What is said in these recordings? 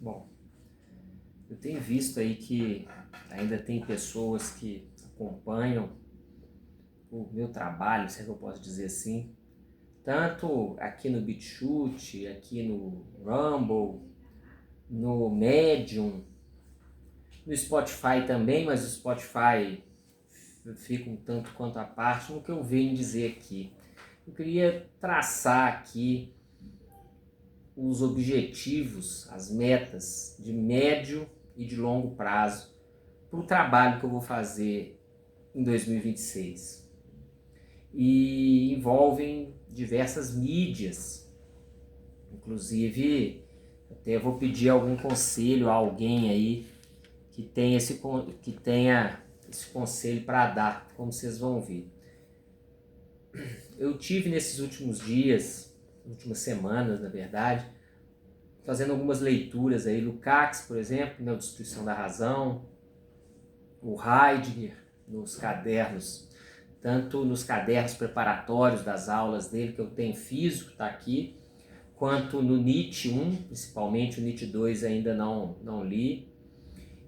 Bom, eu tenho visto aí que ainda tem pessoas que acompanham o meu trabalho, se é que eu posso dizer assim, tanto aqui no BitChute, aqui no Rumble, no Medium, no Spotify também, mas o Spotify fica um tanto quanto à parte no que eu venho dizer aqui. Eu queria traçar aqui os objetivos, as metas de médio e de longo prazo para o trabalho que eu vou fazer em 2026. E envolvem diversas mídias, inclusive até vou pedir algum conselho a alguém aí que tenha esse conselho para dar, como vocês vão ver. Eu tive nesses últimos dias, últimas semanas na verdade, fazendo algumas leituras aí, Lukács, por exemplo, na Destruição da Razão, o Heidegger nos cadernos, tanto nos cadernos preparatórios das aulas dele, que eu tenho físico, está aqui, quanto no Nietzsche 1, principalmente o Nietzsche 2 ainda não li,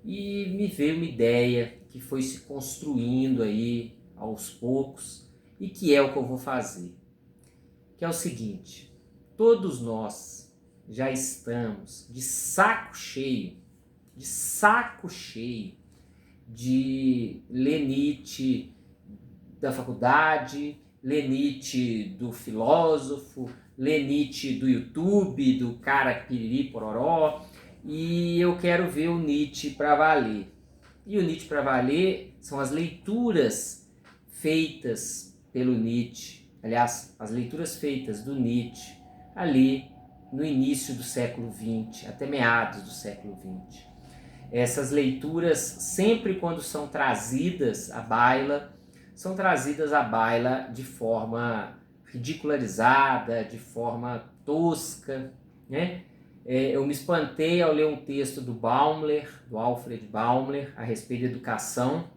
e me veio uma ideia que foi se construindo aí aos poucos, e que é o que eu vou fazer, que é o seguinte: todos nós já estamos de saco cheio de ler Nietzsche da faculdade, ler Nietzsche do filósofo, ler Nietzsche do YouTube, do cara piriri pororó, e eu quero ver o Nietzsche para valer. E o Nietzsche para valer são as leituras feitas pelo Nietzsche, aliás, as leituras feitas do Nietzsche ali no início do século XX, até meados do século XX. Essas leituras, sempre quando são trazidas à baila, são trazidas à baila de forma ridicularizada, de forma tosca, né? Eu me espantei ao ler um texto do Baumler, do Alfred Baumler, a respeito de educação,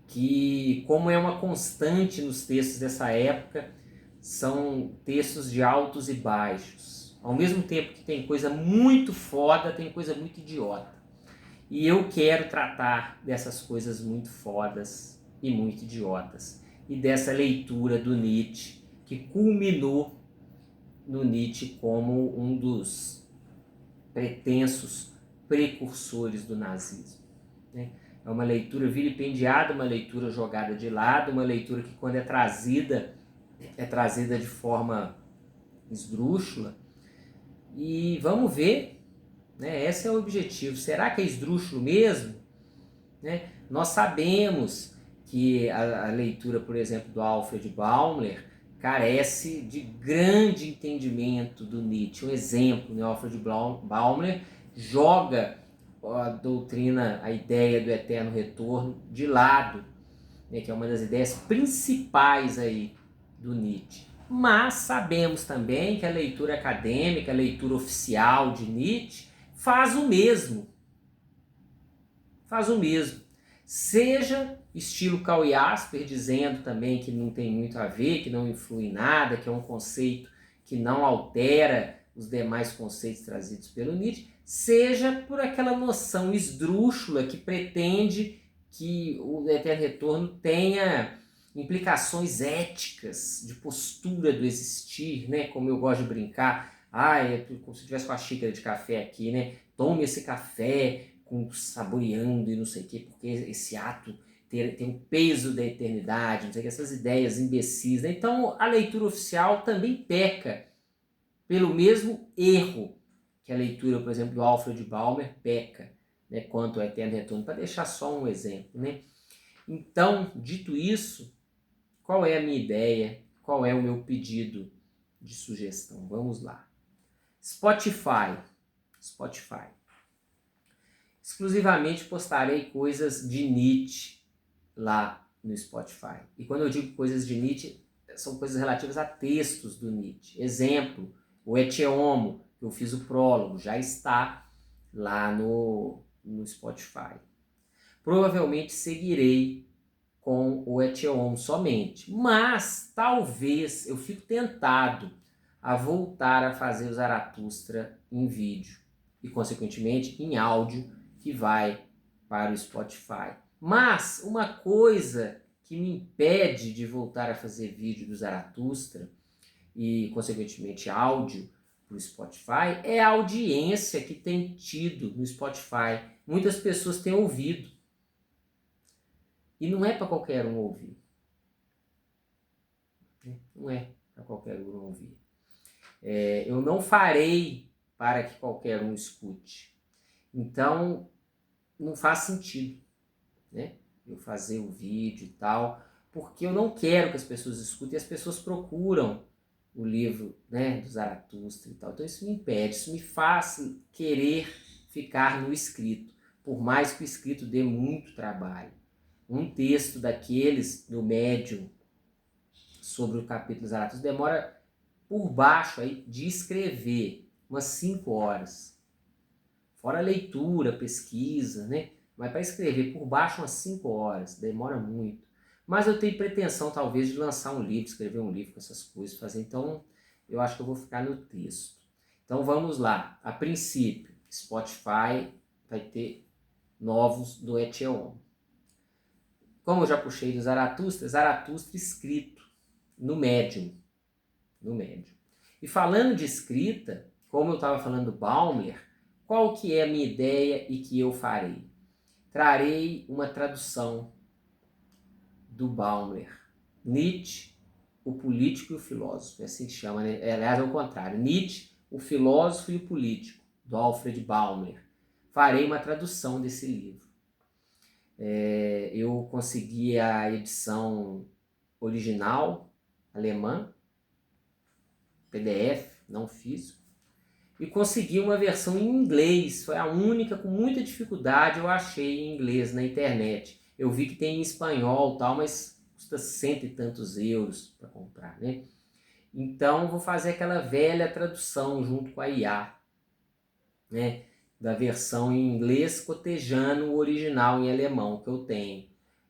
que, como é uma constante nos textos dessa época, são textos de altos e baixos. Ao mesmo tempo que tem coisa muito foda, tem coisa muito idiota. E eu quero tratar dessas coisas muito fodas e muito idiotas. E dessa leitura do Nietzsche, que culminou no Nietzsche como um dos pretensos precursores do nazismo. É uma leitura vilipendiada, uma leitura jogada de lado, uma leitura que, quando é trazida de forma esdrúxula. E vamos ver, né? Esse é o objetivo. Será que é esdrúxulo mesmo? Né? Nós sabemos que a leitura, por exemplo, do Alfred Baumler carece de grande entendimento do Nietzsche. Um exemplo, né? Alfred Baumler joga a doutrina, a ideia do eterno retorno de lado, né? Que é uma das ideias principais aí do Nietzsche. Mas sabemos também que a leitura acadêmica, a leitura oficial de Nietzsche faz o mesmo. Seja estilo Karl Jasper, dizendo também que não tem muito a ver, que não influi em nada, que é um conceito que não altera os demais conceitos trazidos pelo Nietzsche, seja por aquela noção esdrúxula que pretende que o eterno retorno tenha implicações éticas, de postura do existir, né? Como eu gosto de brincar, é como se eu tivesse com a xícara de café aqui, né? Tome esse café saboreando e não sei o quê, porque esse ato tem um peso da eternidade, não sei o quê, essas ideias imbecis, né? Então a leitura oficial também peca pelo mesmo erro que a leitura, por exemplo, do Alfred Baumer peca, né, quanto ao eterno retorno, para deixar só um exemplo, né? Então, dito isso, qual é a minha ideia? Qual é o meu pedido de sugestão? Vamos lá. Spotify. Exclusivamente postarei coisas de Nietzsche lá no Spotify. E quando eu digo coisas de Nietzsche, são coisas relativas a textos do Nietzsche. Exemplo, o Ecce Homo, que eu fiz o prólogo, já está lá no Spotify. Provavelmente seguirei com o Ecce Homo somente, mas talvez eu fique tentado a voltar a fazer o Zaratustra em vídeo. e, consequentemente, em áudio que vai para o Spotify. Mas uma coisa que me impede de voltar a fazer vídeo do Zaratustra e, consequentemente, áudio para o Spotify é a audiência que tem tido no Spotify. Muitas pessoas têm ouvido. E não é para qualquer um ouvir. Não é para qualquer um ouvir. Eu não farei para que qualquer um escute. Então, não faz sentido, né? Eu fazer o vídeo e tal, porque eu não quero que as pessoas escutem, e as pessoas procuram o livro, né, do Zaratustra e tal. Então isso me impede, isso me faz querer ficar no escrito, por mais que o escrito dê muito trabalho. Um texto daqueles do Medium sobre o capítulo Zaratustra demora por baixo aí de escrever umas 5 horas. Fora leitura, pesquisa, né? Mas para escrever por baixo umas 5 horas, demora muito. Mas eu tenho pretensão talvez de lançar um livro, escrever um livro com essas coisas, fazer. Então eu acho que eu vou ficar no texto. Então vamos lá. A princípio, Spotify vai ter novos do Eteon. Como eu já puxei do Zaratustra, Zaratustra escrito no Medium. No Medium. E falando de escrita, como eu estava falando do Baumler, qual que é a minha ideia e que eu farei? Trarei uma tradução do Baumler. Nietzsche, o político e o filósofo. É assim que chama, né? Aliás, é o contrário. Nietzsche, o filósofo e o político, do Alfred Baumler. Farei uma tradução desse livro. Eu consegui a edição original, alemã, PDF, não físico, e consegui uma versão em inglês. Foi a única, com muita dificuldade, eu achei em inglês na internet. Eu vi que tem em espanhol e tal, mas custa 100 e tantos euros para comprar, né? Então vou fazer aquela velha tradução junto com a IA, né? Da versão em inglês cotejando o original em alemão que eu tenho.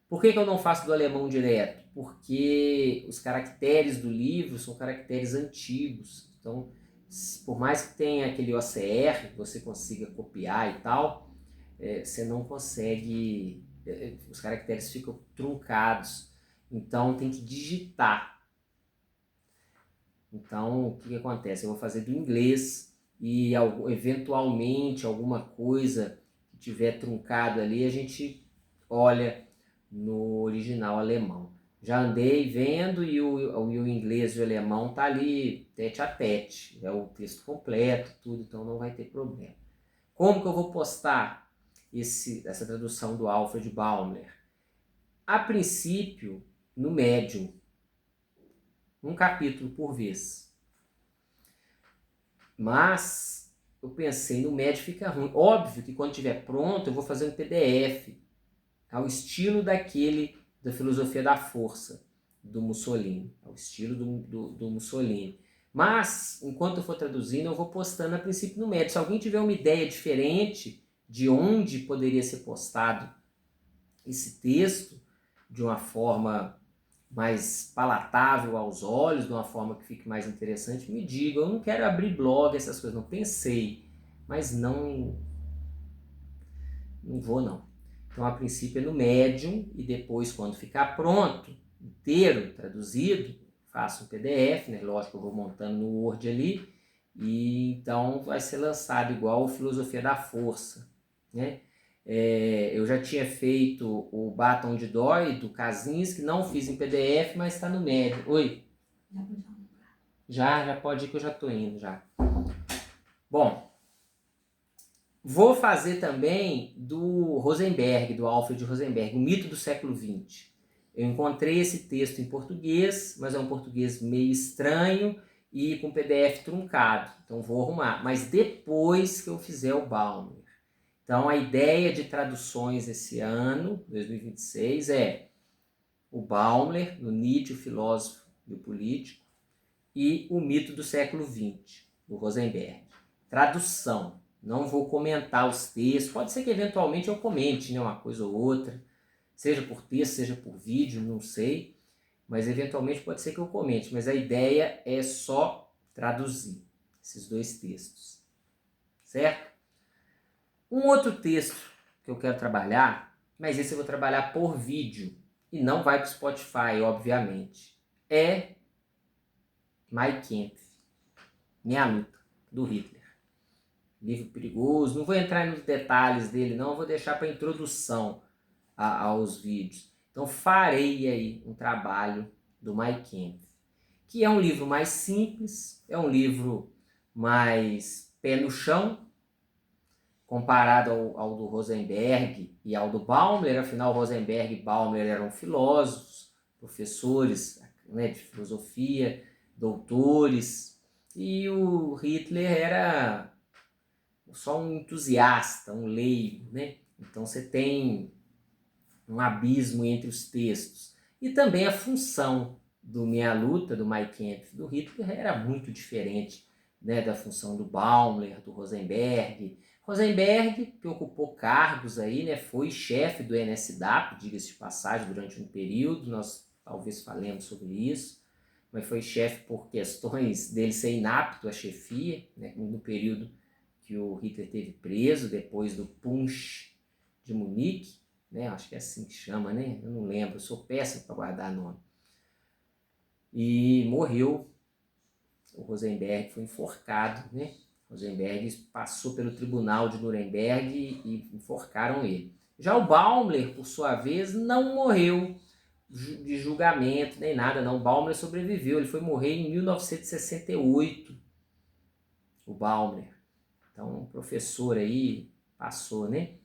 Por que eu não faço do alemão direto? Porque os caracteres do livro são caracteres antigos. Então, por mais que tenha aquele OCR, que você consiga copiar e tal, você não consegue, os caracteres ficam truncados. Então, tem que digitar. Então, o que acontece? Eu vou fazer do inglês e eventualmente alguma coisa que tiver truncado ali, a gente olha no original alemão. Já andei vendo e o inglês e o alemão tá ali tete a tete, é o texto completo, tudo, então não vai ter problema. Como que eu vou postar essa tradução do Alfred Baumler? A princípio, no Medium, um capítulo por vez. Mas eu pensei, no Medium fica ruim. Óbvio que quando estiver pronto eu vou fazer um PDF, ao estilo daquele da filosofia da força do Mussolini, ao estilo do Mussolini. Mas, enquanto eu for traduzindo, eu vou postando a princípio no Medium. Se alguém tiver uma ideia diferente de onde poderia ser postado esse texto, de uma forma mais palatável aos olhos, de uma forma que fique mais interessante, me diga. Eu não quero abrir blog, essas coisas, não. Pensei, mas não vou não. Então, a princípio é no Medium e depois, quando ficar pronto, inteiro, traduzido, faço um PDF, né? Lógico que eu vou montando no Word ali, e então vai ser lançado igual a Filosofia da Força, né? Eu já tinha feito o Batom de Dói, do Kaczynski, não fiz em PDF, mas está no Medium. Oi? Já pode ir que eu já estou indo já. Bom, vou fazer também do Rosenberg, do Alfred Rosenberg, o mito do século XX. Eu encontrei esse texto em português, mas é um português meio estranho e com PDF truncado. Então vou arrumar, mas depois que eu fizer o Baumler. Então a ideia de traduções esse ano, 2026, é o Baumler, no Nietzsche, o filósofo e o político, e o mito do século XX, do Rosenberg. Tradução. Não vou comentar os textos, pode ser que eventualmente eu comente, né, uma coisa ou outra, seja por texto, seja por vídeo, não sei, mas eventualmente pode ser que eu comente, mas a ideia é só traduzir esses dois textos, certo? Um outro texto que eu quero trabalhar, mas esse eu vou trabalhar por vídeo e não vai para o Spotify, obviamente, é Mein Kampf, Minha Luta, do Hitler. Livro perigoso, não vou entrar nos detalhes dele não, vou deixar para introdução aos vídeos. Então farei aí um trabalho do Mein Kampf, que é um livro mais simples, é um livro mais pé no chão, comparado ao do Rosenberg e ao do Baumler. Afinal, Rosenberg e Baumler eram filósofos, professores, né, de filosofia, doutores, e o Hitler era só um entusiasta, um leigo, né? Então você tem um abismo entre os textos. E também a função do Minha Luta, do Mein Kampf, do Hitler, era muito diferente, né, da função do Baumler, do Rosenberg. Rosenberg, que ocupou cargos aí, né, foi chefe do NSDAP, diga-se de passagem, durante um período, nós talvez falemos sobre isso, mas foi chefe por questões dele ser inapto à chefia, né, no período que o Hitler teve preso, depois do Punch de Munique, né, acho que é assim que chama, né, eu não lembro, eu sou péssimo para guardar nome. E morreu. O Rosenberg foi enforcado, né? Rosenberg passou pelo tribunal de Nuremberg e enforcaram ele. Já o Baumler, por sua vez, não morreu de julgamento nem nada, não. O Baumler sobreviveu, ele foi morrer em 1968, o Baumler. Então, um professor aí passou, né?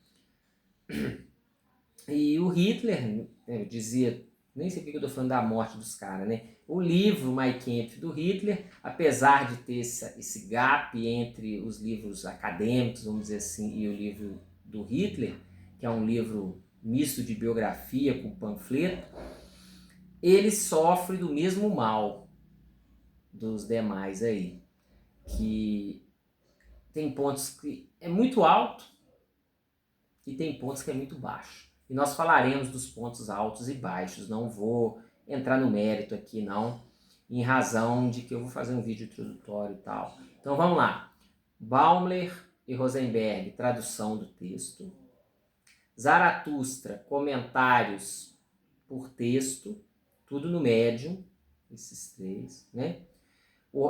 E o Hitler, eu dizia, nem sei porque eu estou falando da morte dos caras, né? O livro Mein Kampf do Hitler, apesar de ter esse gap entre os livros acadêmicos, vamos dizer assim, e o livro do Hitler, que é um livro misto de biografia com panfleto, ele sofre do mesmo mal dos demais aí, que tem pontos que é muito alto e tem pontos que é muito baixo. E nós falaremos dos pontos altos e baixos, não vou entrar no mérito aqui não, em razão de que eu vou fazer um vídeo introdutório e tal. Então vamos lá. Baumler e Rosenberg, tradução do texto. Zaratustra, comentários por texto, tudo no Medium, esses três, né?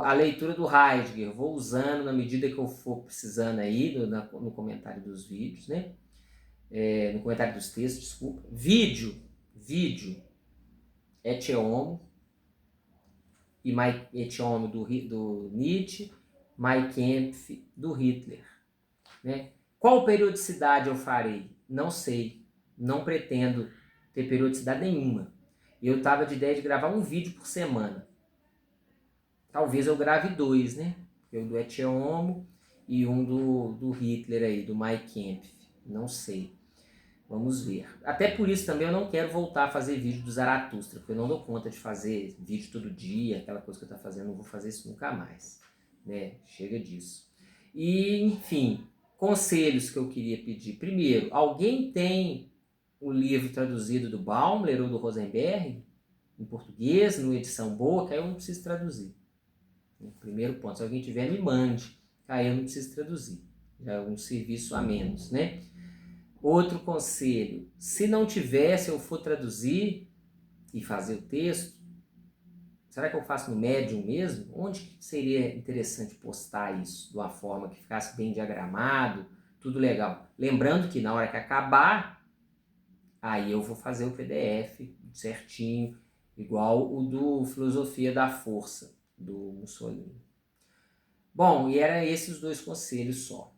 A leitura do Heidegger, vou usando na medida que eu for precisando aí, no comentário dos vídeos, né? No comentário dos textos, desculpa. Vídeo, Ecce Homo e Ecce Homo do Nietzsche, Mein Kampf do Hitler. Né? Qual periodicidade eu farei? Não sei, não pretendo ter periodicidade nenhuma. Eu estava de ideia de gravar um vídeo por semana. Talvez eu grave 2, né? O do Ecce Homo e um do Hitler aí, do Mein Kampf. Não sei. Vamos ver. Até por isso também eu não quero voltar a fazer vídeo do Zaratustra, porque eu não dou conta de fazer vídeo todo dia, aquela coisa que eu estou fazendo, não vou fazer isso nunca mais. Né? Chega disso. E, enfim, conselhos que eu queria pedir. Primeiro, alguém tem o livro traduzido do Baumler ou do Rosenberg, em português, numa edição boa, que aí eu não preciso traduzir. Primeiro ponto, se alguém tiver, me mande, aí eu não preciso traduzir. Já é um serviço a menos, né? Outro conselho, se não tiver, se eu for traduzir e fazer o texto, será que eu faço no Medium mesmo? Onde seria interessante postar isso de uma forma que ficasse bem diagramado, tudo legal? Lembrando que na hora que acabar, aí eu vou fazer o PDF certinho, igual o do Filosofia da Força, do Mussolini. Bom, e eram esses os 2 conselhos só.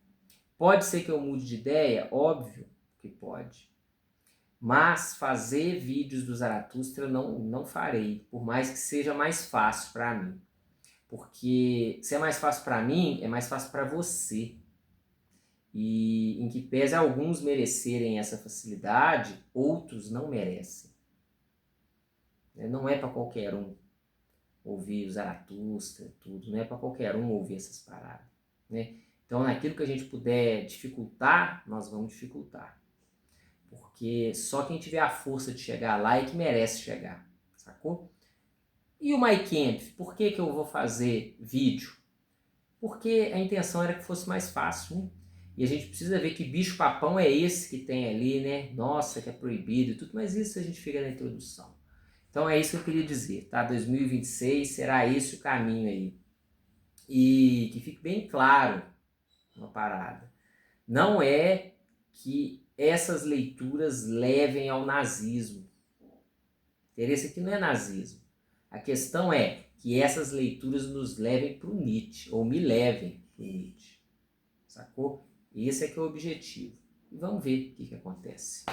Pode ser que eu mude de ideia? Óbvio que pode. Mas fazer vídeos do Zaratustra não farei, por mais que seja mais fácil para mim. Porque se é mais fácil para mim, é mais fácil para você. E em que pese alguns merecerem essa facilidade, outros não merecem. Não é para qualquer um ouvir o Zaratustra, tudo. Não é para qualquer um ouvir essas paradas. Né? Então, naquilo que a gente puder dificultar, nós vamos dificultar. Porque só quem tiver a força de chegar lá é que merece chegar, sacou? E o Mein Kampf, por que eu vou fazer vídeo? Porque a intenção era que fosse mais fácil, né? E a gente precisa ver que bicho-papão é esse que tem ali, né? Nossa, que é proibido e tudo, mas isso a gente fica na introdução. Então é isso que eu queria dizer, tá? 2026 será esse o caminho aí. E que fique bem claro uma parada. Não é que essas leituras levem ao nazismo. O interesse aqui não é nazismo. A questão é que essas leituras nos levem para o Nietzsche, ou me levem para o Nietzsche. Sacou? Esse é que é o objetivo. E vamos ver o que acontece.